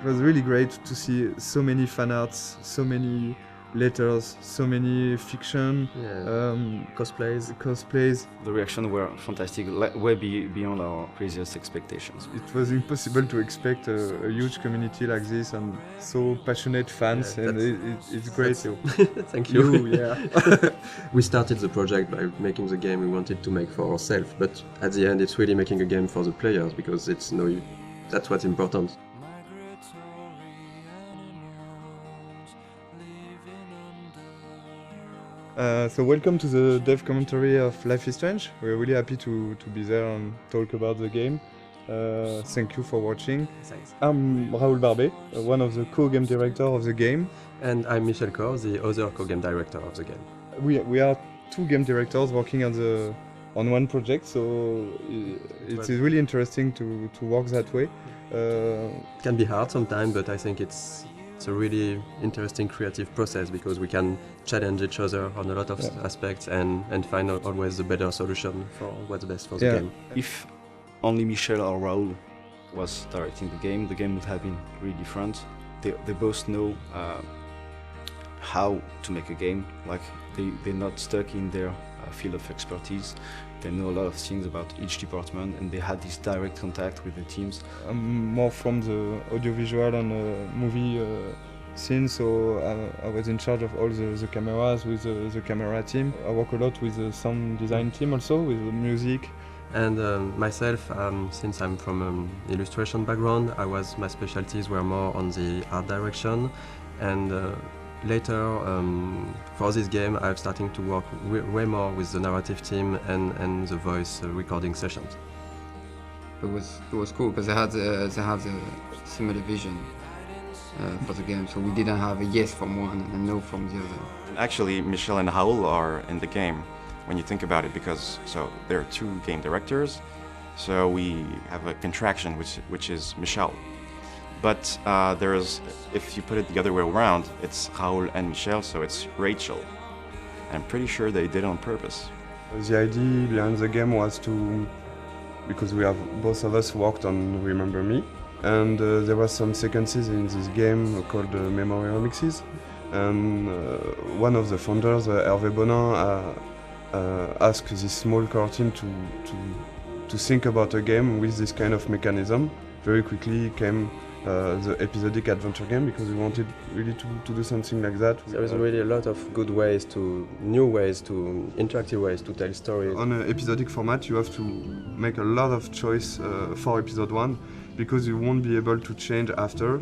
was really great to see so many fan arts, so many letters, so many fiction, cosplays. The reactions were fantastic, way beyond our craziest expectations. It was impossible to expect a huge community like this and so passionate fans, and it's great. Thank you. Yeah. We started the project by making the game we wanted to make for ourselves, but at the end it's really making a game for the players, because that's what's important. So welcome to the dev commentary of Life is Strange. We're really happy to be there and talk about the game. Thank you for watching. Thanks. I'm Raoul Barbet, one of the co-game director of the game. And I'm Michel Cor, the other co-game director of the game. We are two game directors working on one project, so it's really interesting to work that way. It can be hard sometimes, but I think it's a really interesting creative process, because we can challenge each other on a lot of aspects and find out always the better solution for what's best for the game. If only Michel or Raoul was directing the game would have been really different. They both know how to make a game. Like they're not stuck in their field of expertise. They know a lot of things about each department, and they had this direct contact with the teams. I'm more from the audiovisual and movie scene, so I was in charge of all the cameras with the camera team. I work a lot with the sound design team also, with the music. And myself, since I'm from an illustration background, my specialties were more on the art direction, and later, for this game, I'm starting to work way more with the narrative team and the voice recording sessions. It was cool because they had a similar vision for the game, so we didn't have a yes from one and a no from the other. Actually, Michel and Raoul are in the game when you think about it, because there are two game directors, so we have a contraction which is Michel. But if you put it the other way around, it's Raoul and Michel, so it's Rachel. I'm pretty sure they did it on purpose. The idea behind the game was because both of us worked on Remember Me, and there were some sequences in this game called Memory Remixes, and one of the founders, Hervé Bonin, asked this small core team to think about a game with this kind of mechanism. Very quickly came the episodic adventure game, because we wanted really to do something like that. There is really a lot of good interactive ways to tell stories. On an episodic format, you have to make a lot of choice for episode 1, because you won't be able to change after.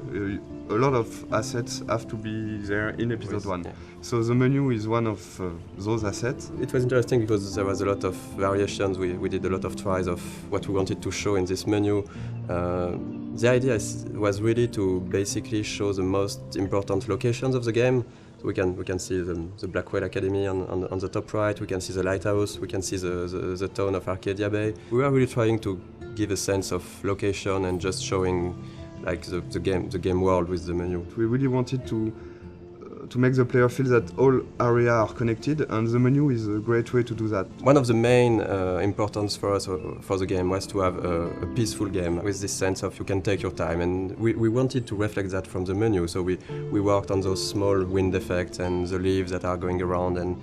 A lot of assets have to be there in episode 1. Yeah. So the menu is one of those assets. It was interesting because there was a lot of variations. We did a lot of tries of what we wanted to show in this menu. The idea was really to basically show the most important locations of the game. So we can see the Blackwell Academy on the top right, we can see the lighthouse, we can see the town of Arcadia Bay. We were really trying to give a sense of location and just showing like the game world with the menu. We really wanted to make the player feel that all areas are connected, and the menu is a great way to do that. One of the main importance for us for the game was to have a peaceful game with this sense of you can take your time, and we wanted to reflect that from the menu. So we worked on those small wind effects and the leaves that are going around and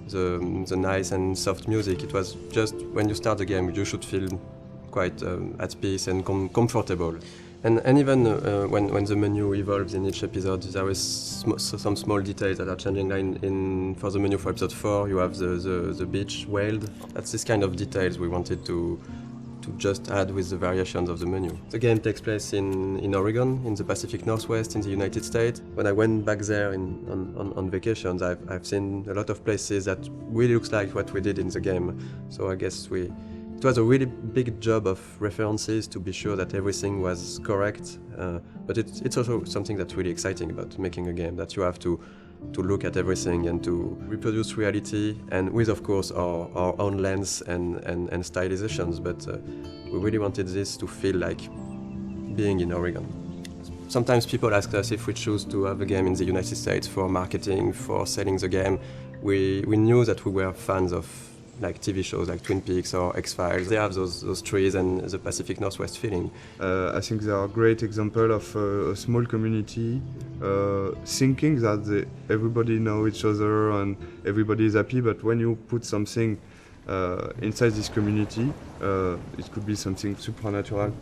the nice and soft music. It was just when you start the game you should feel quite at peace and comfortable. And even when the menu evolves in each episode, there is some small details that are changing. For the menu for episode 4, you have the beach wailed. That's this kind of details we wanted to just add with the variations of the menu. The game takes place in Oregon, in the Pacific Northwest, in the United States. When I went back there on vacations, I've seen a lot of places that really looks like what we did in the game. So I guess it was a really big job of references to be sure that everything was correct, but it's also something that's really exciting about making a game, that you have to look at everything and to reproduce reality, and with, of course, our own lens and stylizations, but we really wanted this to feel like being in Oregon. Sometimes people ask us if we choose to have a game in the United States for marketing, for selling the game. We knew that we were fans of like TV shows like Twin Peaks or X-Files. They have those trees and the Pacific Northwest feeling. I think they are a great example of a small community thinking that everybody know each other and everybody is happy, but when you put something inside this community, it could be something supernatural.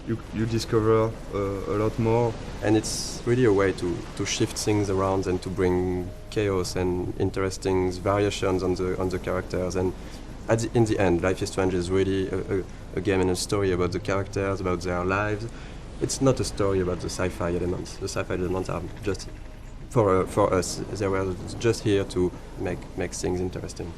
You discover a lot more. And it's really a way to shift things around and to bring chaos and interesting variations on the characters. And in the end, Life is Strange is really a game and a story about the characters, about their lives. It's not a story about the sci-fi elements. The sci-fi elements are just, for us, they were just here to make things interesting.